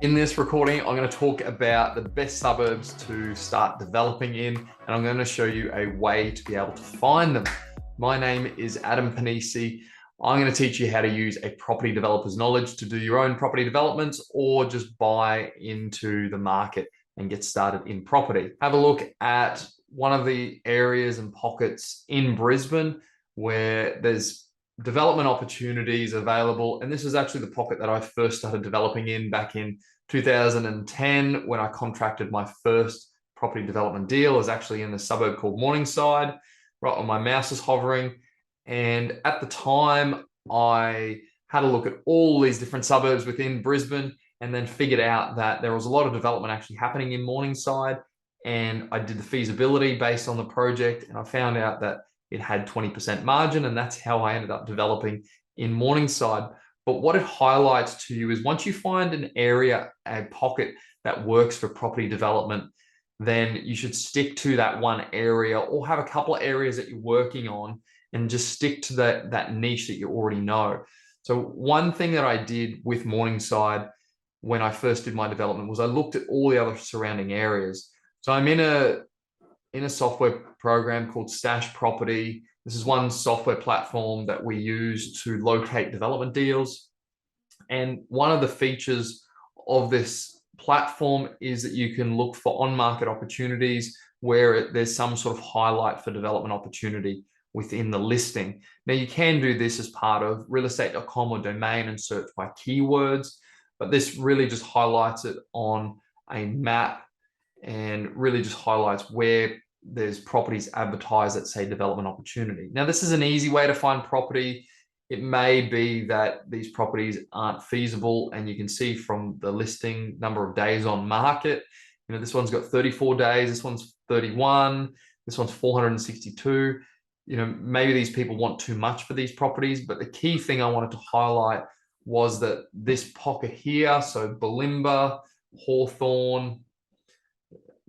In this recording, I'm going to talk about the best suburbs to start developing in, and I'm going to show you a way to be able to find them. My name is Adam Panisi. I'm going to teach you how to use a property developer's knowledge to do your own property developments or just buy into the market and get started in property. Have a look at one of the areas and pockets in Brisbane where there's development opportunities available. And this is actually the pocket that I first started developing in back in 2010 when I contracted my first property development deal. It was actually in the suburb called Morningside, right when my mouse is hovering. And at the time, I had a look at all these different suburbs within Brisbane and then figured out that there was a lot of development actually happening in Morningside. And I did the feasibility based on the project, and I found out that it had 20% margin, and that's how I ended up developing in Morningside. But what it highlights to you is once you find an area, a pocket that works for property development, then you should stick to that one area or have a couple of areas that you're working on and just stick to that niche that you already know. So one thing that I did with Morningside when I first did my development was I looked at all the other surrounding areas. So I'm in a software program called Stash Property. This is one software platform that we use to locate development deals. And one of the features of this platform is that you can look for on-market opportunities where there's some sort of highlight for development opportunity within the listing. Now, you can do this as part of realestate.com or domain and search by keywords, but this really just highlights it on a map and really just highlights where there's properties advertised that say development opportunity. Now, this is an easy way to find property. It may be that these properties aren't feasible, and you can see from the listing number of days on market, this one's got 34 days, this one's 31, this one's 462. Maybe these people want too much for these properties, but the key thing I wanted to highlight was that this pocket here, so Bulimba, Hawthorne,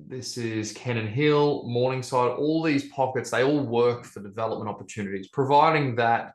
this is Cannon Hill, Morningside, all these pockets, they all work for development opportunities, providing that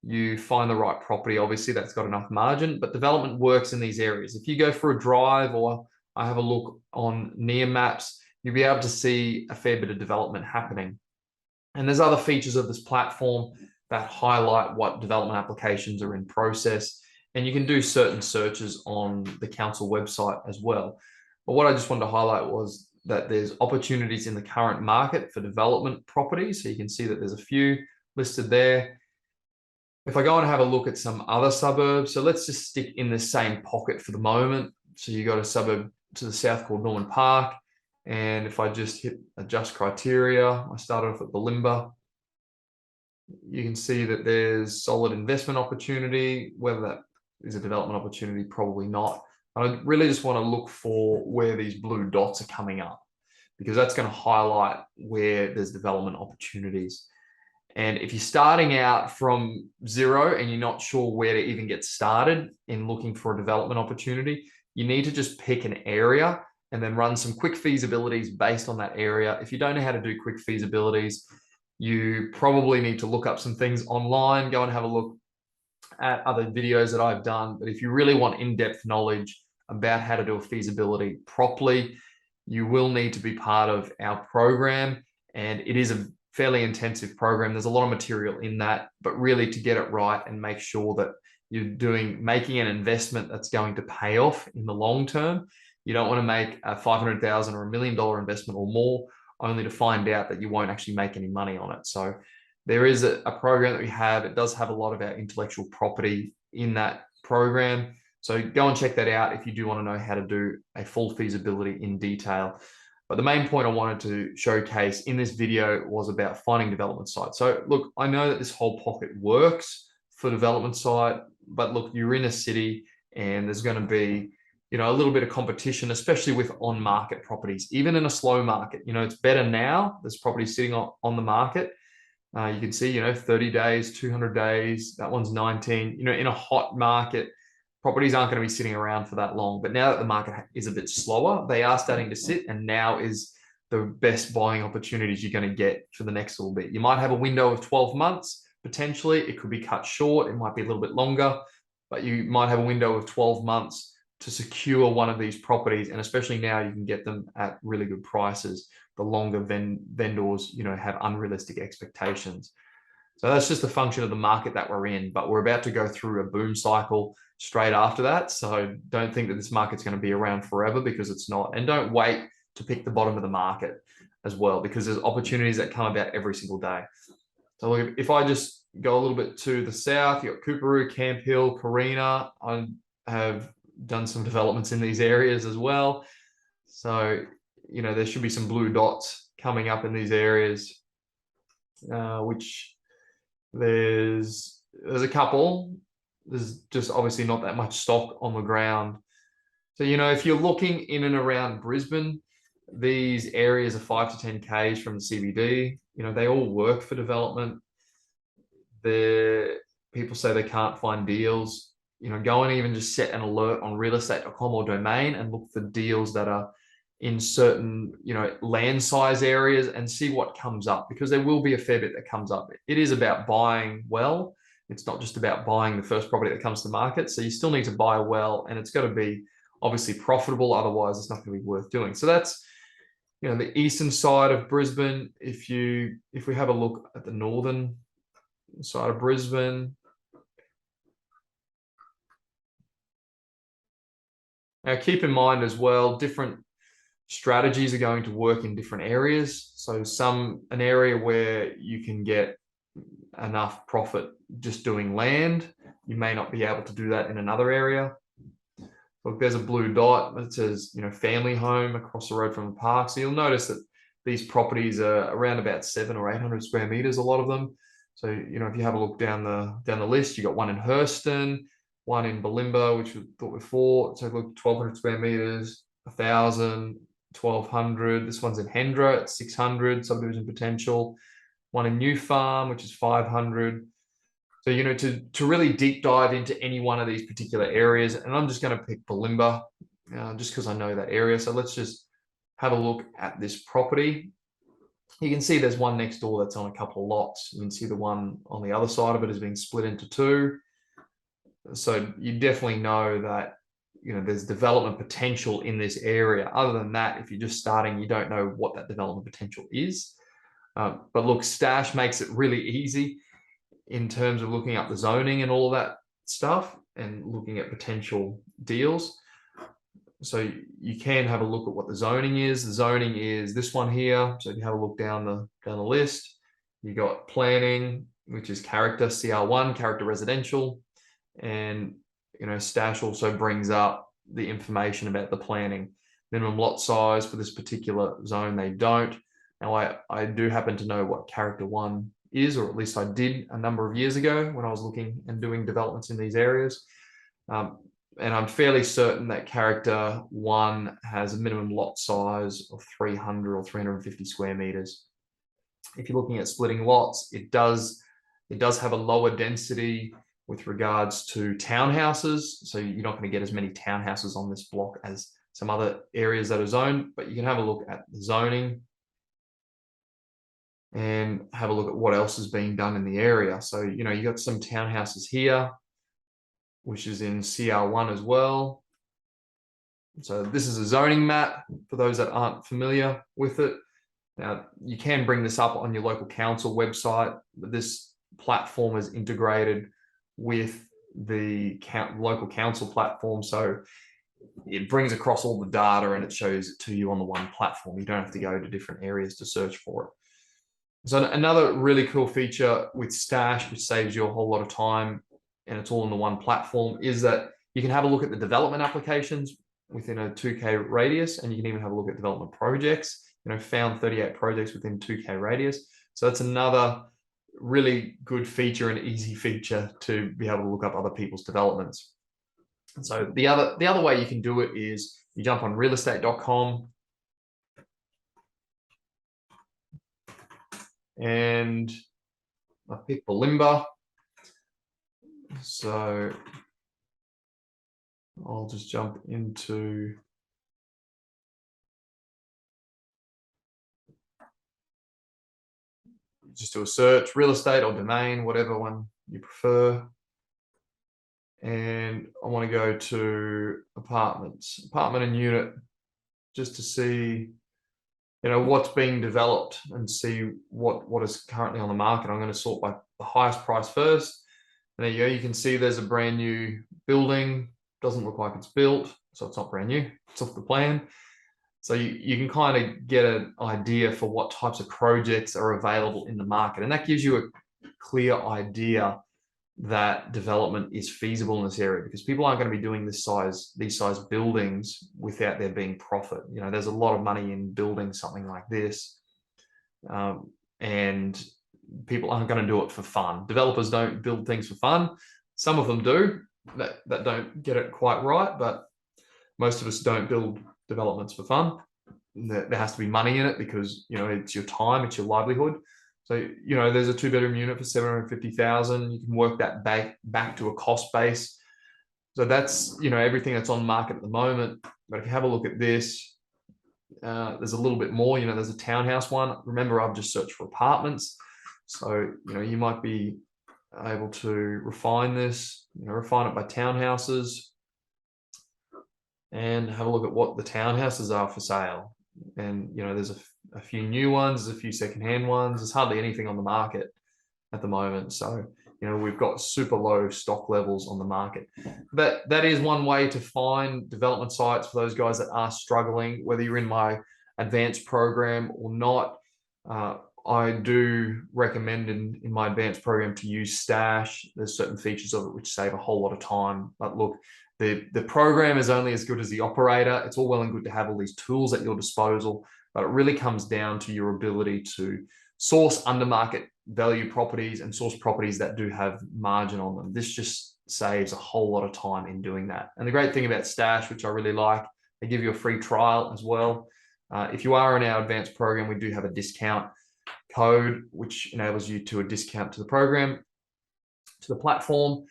you find the right property. Obviously, that's got enough margin, but development works in these areas. If you go for a drive or I have a look on near maps, you'll be able to see a fair bit of development happening. And there's other features of this platform that highlight what development applications are in process. And you can do certain searches on the council website as well. But what I just wanted to highlight was that there's opportunities in the current market for development properties. So you can see that there's a few listed there. If I go and have a look at some other suburbs, so let's just stick in the same pocket for the moment. So you got a suburb to the south called Norman Park. And if I just hit adjust criteria, I started off at Bulimba. You can see that there's solid investment opportunity. Whether that is a development opportunity, probably not. I really just want to look for where these blue dots are coming up, because that's going to highlight where there's development opportunities. And if you're starting out from zero and you're not sure where to even get started in looking for a development opportunity, you need to just pick an area and then run some quick feasibilities based on that area. If you don't know how to do quick feasibilities, you probably need to look up some things online, go and have a look at other videos that I've done. But if you really want in-depth knowledge about how to do a feasibility properly, you will need to be part of our program. And it is a fairly intensive program. There's a lot of material in that, but really to get it right and make sure that you're making an investment that's going to pay off in the long term. You don't want to make a $500,000 or $1 million investment or more, only to find out that you won't actually make any money on it. So there is a program that we have. It does have a lot of our intellectual property in that program. So go and check that out if you do want to know how to do a full feasibility in detail. But the main point I wanted to showcase in this video was about finding development sites. So look, I know that this whole pocket works for development site, but look, you're in a city and there's going to be a little bit of competition, especially with on-market properties. Even in a slow market, it's better now. There's properties sitting on the market. You can see, 30 days, 200 days, that one's 19. In a hot market, properties aren't going to be sitting around for that long. But now that the market is a bit slower, they are starting to sit, and now is the best buying opportunities you're going to get for the next little bit. You might have a window of 12 months, potentially. It could be cut short. It might be a little bit longer. but you might have a window of 12 months to secure one of these properties. And especially now, you can get them at really good prices. The longer vendors, have unrealistic expectations. So that's just a function of the market that we're in, but we're about to go through a boom cycle straight after that. So don't think that this market's going to be around forever, because it's not. And don't wait to pick the bottom of the market as well, because there's opportunities that come about every single day. So if I just go a little bit to the south, you've got Coorparoo, Camp Hill, Carina. I have done some developments in these areas as well. So, there should be some blue dots coming up in these areas, which there's a couple. There's just obviously not that much stock on the ground. So, if you're looking in and around Brisbane, these areas are 5 to 10 Ks from the CBD. They all work for development. People say they can't find deals. Go and even just set an alert on realestate.com or Domain and look for deals that are in certain, land size areas, and see what comes up, because there will be a fair bit that comes up. It is about buying well. It's not just about buying the first property that comes to market. So you still need to buy well, and it's got to be obviously profitable. Otherwise, it's not going to be worth doing. So that's, the eastern side of Brisbane. If we have a look at the northern side of Brisbane, now keep in mind as well, different strategies are going to work in different areas. So an area where you can get enough profit just doing land, you may not be able to do that in another area. Look, there's a blue dot that says, family home across the road from the park. So you'll notice that these properties are around about 700 or 800 square meters, a lot of them. So, if you have a look down the list, you got one in Hurston, one in Bulimba, which we thought before. So look, 1,200 square meters, 1,000, 1,200. This one's in Hendra at 600 subdivision potential. One in New Farm, which is 500. So, to really deep dive into any one of these particular areas, and I'm just going to pick Bulimba, just because I know that area. So let's just have a look at this property. You can see there's one next door that's on a couple of lots. You can see the one on the other side of it has been split into two. So you definitely know that, there's development potential in this area. Other than that, if you're just starting, you don't know what that development potential is. But look, Stash makes it really easy in terms of looking up the zoning and all of that stuff and looking at potential deals. So you can have a look at what the zoning is. The zoning is this one here. So if you have a look down the list, you got planning, which is character CR1, character residential. And, Stash also brings up the information about the planning. Minimum lot size for this particular zone, they don't. Now, I do happen to know what character 1 is, or at least I did a number of years ago when I was looking and doing developments in these areas. And I'm fairly certain that character 1 has a minimum lot size of 300 or 350 square meters. If you're looking at splitting lots, it does have a lower density with regards to townhouses. So you're not going to get as many townhouses on this block as some other areas that are zoned, but you can have a look at the zoning and have a look at what else is being done in the area. So, you got some townhouses here, which is in CR1 as well. So this is a zoning map for those that aren't familiar with it. Now, you can bring this up on your local council website, but this platform is integrated with the local council platform. So it brings across all the data and it shows it to you on the one platform. You don't have to go to different areas to search for it. So another really cool feature with Stash, which saves you a whole lot of time, and it's all in the one platform, is that you can have a look at the development applications within a 2K radius, and you can even have a look at development projects. Found 38 projects within 2K radius. So that's another really good feature and easy feature to be able to look up other people's developments. And so the other way you can do it is you jump on realestate.com and I pick Bulimba. So I'll just jump into just do a search, real estate or domain, whatever one you prefer. and I want to go to apartments, apartment and unit, just to see, what's being developed and see what is currently on the market. I'm going to sort by the highest price first. And there you go. You can see there's a brand new building. Doesn't look like it's built, so it's not brand new. It's off the plan. So you can kind of get an idea for what types of projects are available in the market. And that gives you a clear idea that development is feasible in this area, because people aren't going to be doing these size buildings without there being profit. There's a lot of money in building something like this, and people aren't going to do it for fun. Developers don't build things for fun. Some of them do that don't get it quite right, but most of us don't build developments for fun. There has to be money in it, because it's your time, it's your livelihood. So there's a 2-bedroom unit for 750,000. You can work that back to a cost base. So that's everything that's on market at the moment. But if you have a look at this, there's a little bit more. There's a townhouse one. Remember, I've just searched for apartments, so you might be able to refine this. Refine it by townhouses, and have a look at what the townhouses are for sale. And there's a few new ones, a few secondhand ones. There's hardly anything on the market at the moment. So we've got super low stock levels on the market. But that is one way to find development sites for those guys that are struggling, whether you're in my advanced program or not. I do recommend in my advanced program to use Stash. There's certain features of it which save a whole lot of time. But look, the program is only as good as the operator. It's all well and good to have all these tools at your disposal, but it really comes down to your ability to source under market value properties and source properties that do have margin on them. This just saves a whole lot of time in doing that. And the great thing about Stash, which I really like, they give you a free trial as well. If you are in our advanced program, we do have a discount code which enables you to a discount to the program, to the platform.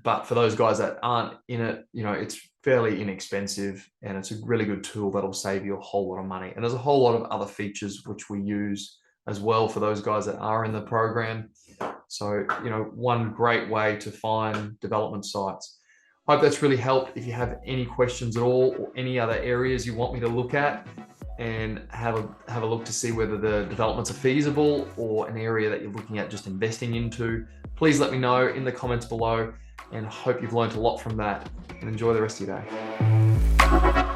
But for those guys that aren't in it, it's fairly inexpensive, and it's a really good tool that'll save you a whole lot of money. And there's a whole lot of other features which we use as well for those guys that are in the program. So, one great way to find development sites. Hope that's really helped. If you have any questions at all, or any other areas you want me to look at and have a look to see whether the developments are feasible, or an area that you're looking at just investing into, please let me know in the comments below, and hope you've learned a lot from that, and enjoy the rest of your day.